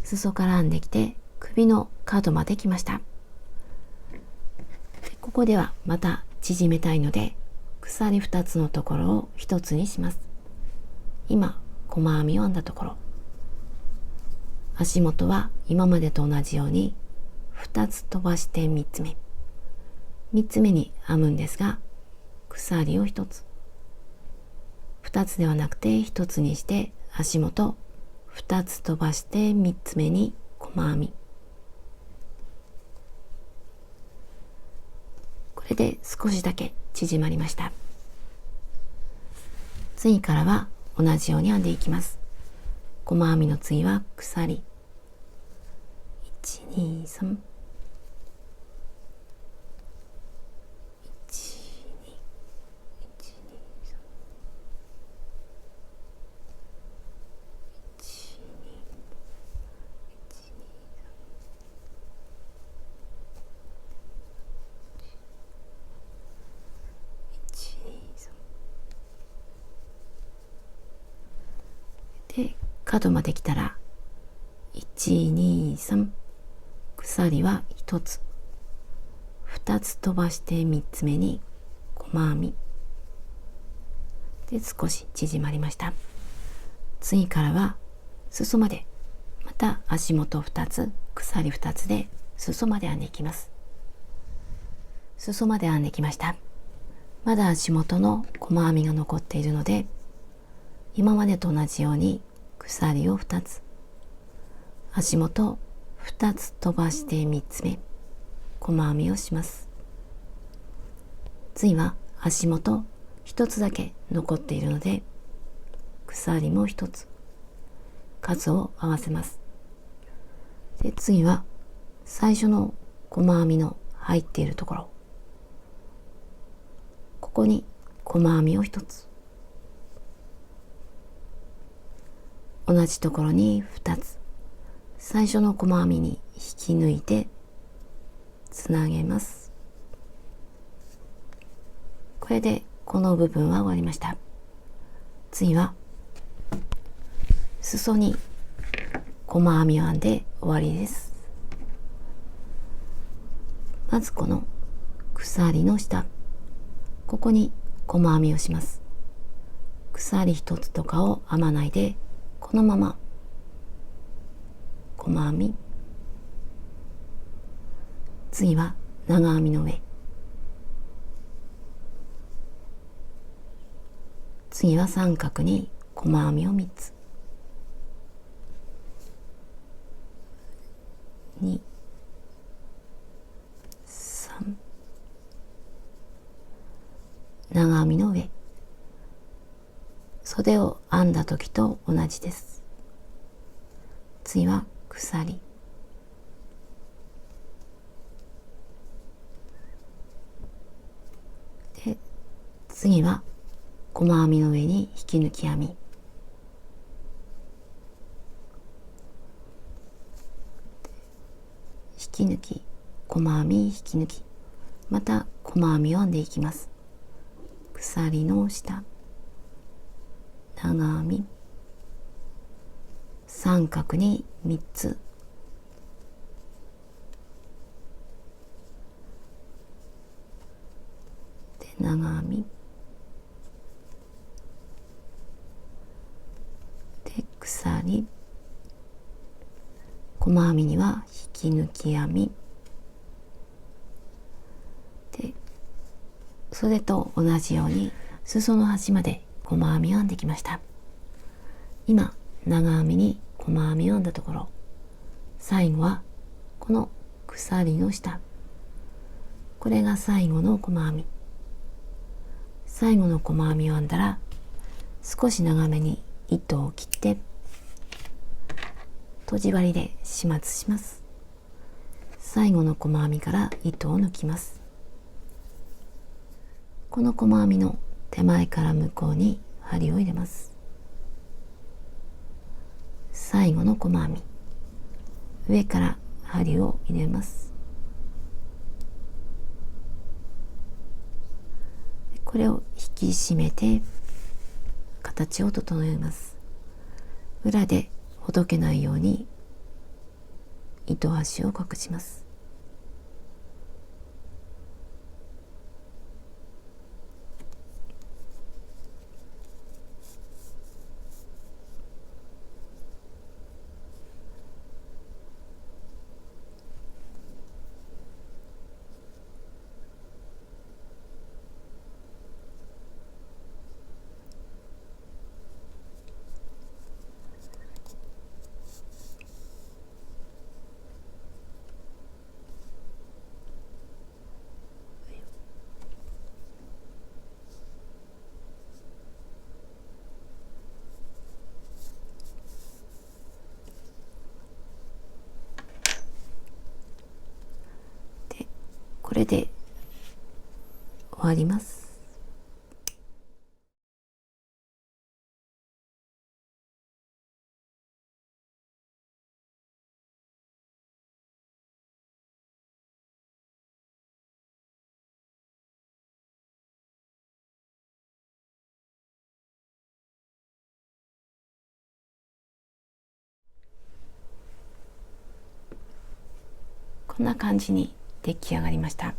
裾から編んできて首の角まで来ました。で、ここではまた縮めたいので鎖2つのところを1つにします。今細編みを編んだところ、足元は今までと同じように2つ飛ばして3つ目、3つ目に編むんですが、鎖を1つ、2つではなくて1つにして足元2つ飛ばして3つ目に細編み。これで少しだけ縮まりました。次からは同じように編んでいきます。細編みの次は鎖1、2、3、で、角まで来たら1、2、3、鎖は1つ、2つ飛ばして3つ目に細編みで少し縮まりました。次からは裾まで、また足元2つ、鎖2つで裾まで編んでいきます。裾まで編んできました。まだ足元の細編みが残っているので、今までと同じように鎖を2つ、足元2つ飛ばして3つ目細編みをします。次は足元1つだけ残っているので、鎖も1つ、数を合わせます。で、次は最初の細編みの入っているところ、ここに細編みを1つ、同じところに2つ、最初の細編みに引き抜いてつなげます。これでこの部分は終わりました。次は裾に細編みを編んで終わりです。まずこの鎖の下、ここに細編みをします。鎖一つとかを編まないで、このまま細編み、次は長編みの上、次は三角に細編みを3つ、2、3、長編みの上、袖を編んだ時と同じです。次は鎖、で、次は細編みの上に引き抜き編み、引き抜き、細編み、引き抜き、また細編みを編んでいきます。鎖の下、長編み、三角に3つ、で長編みで鎖、細編みには引き抜き編みで、袖と同じように裾の端まで細編みを編んできました。今長編みに細編みを編んだところ、最後はこの鎖の下、これが最後の細編み。最後の細編みを編んだら、少し長めに糸を切ってとじ針で始末します。最後の細編みから糸を抜きます。この細編みの手前から向こうに針を入れます。最後の細編み、上から針を入れます。これを引き締めて形を整えます。裏でほどけないように糸端を隠します。れで終わります。こんな感じに出来上がりました。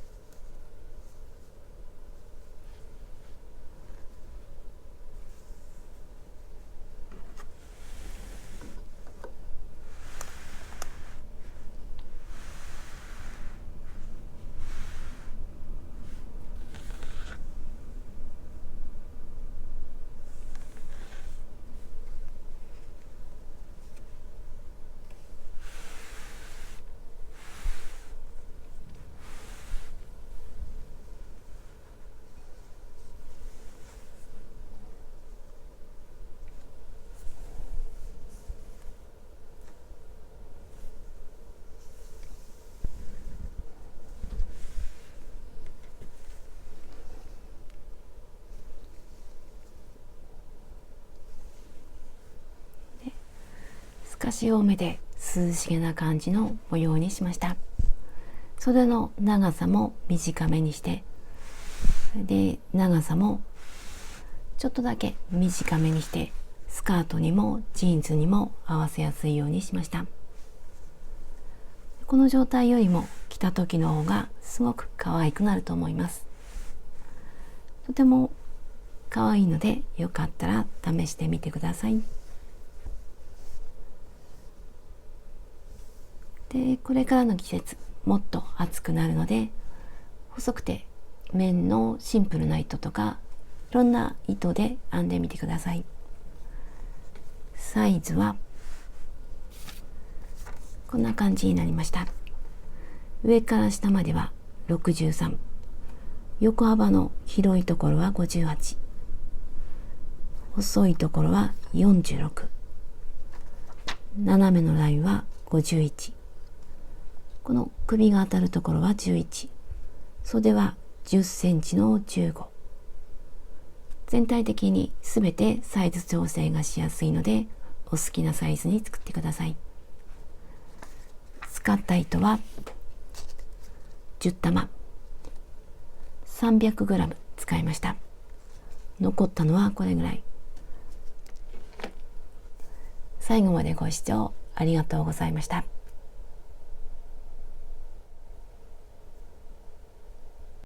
少し多めで涼しげな感じの模様にしました。袖の長さも短めにして、で長さもちょっとだけ短めにして、スカートにもジーンズにも合わせやすいようにしました。この状態よりも着た時の方がすごく可愛くなると思います。とても可愛いので、よかったら試してみてください。で、これからの季節もっと暑くなるので、細くて綿のシンプルな糸とか、いろんな糸で編んでみてください。サイズはこんな感じになりました。上から下までは63、横幅の広いところは58、細いところは46、斜めのラインは51、この首が当たるところは11、袖は10センチの15。全体的にすべてサイズ調整がしやすいので、お好きなサイズに作ってください。使った糸は10玉 300g 使いました。残ったのはこれぐらい。最後までご視聴ありがとうございました。